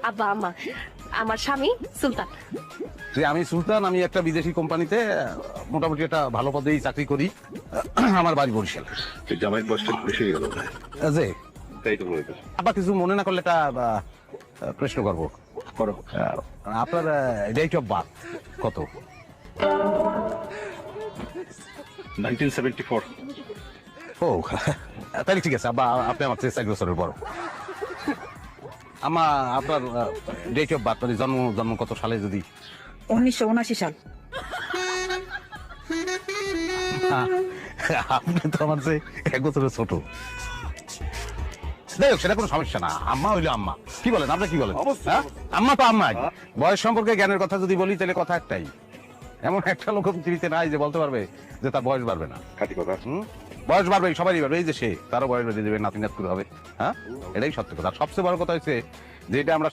আব্বা আম্মা, আমার স্বামী সুলতান। যে আমি সুলতান, আমি একটা বিদেশি কোম্পানিতে মোটামুটি একটা ভালো পদেই চাকরি করি। আমার বাড়ি বরিশাল। জামাইয়ের বয়সটা বেশি হয়ে গেল, যে তাই তো বলে আবার কিছু মনে না করলে একটা প্রশ্ন করবো। করো। আপনার ডেট অফ বার্থ কত? 1974। ও তাহলে ঠিক আছে আব্বা, আপনি আমার চেয়ে 4 বছরের বড়। আমা আপনার ডেট অফ বার্থ মানে জন্ম কত সালে যদি? 1979 সাল। আপনি তো আমার চেয়ে 1 বছরের ছোট। যাই হোক, সেটা কোনো সমস্যা না। আম্মা হইলো আম্মা। কি বলেন আপনি, কি বলেন? হ্যাঁ? আম্মা তো আম্মা। বয়স সম্পর্কে জ্ঞানের কথা যদি বলি তাহলে কথা একটাই, এমন একটা লোক পৃথিবীতে নাই যে বলতে পারবে যে তার বয়স বাড়বে না। খাঁটি কথা। বয়স বাড়বে, সবারই বাড়বে। এই যে সে, তারও বয়স বেড়ে দেবে, নাতি নাতকুর হবে। হ্যাঁ, এটাই সত্য কথা। আর সবচেয়ে বড় কথা হচ্ছে যেটা আমরা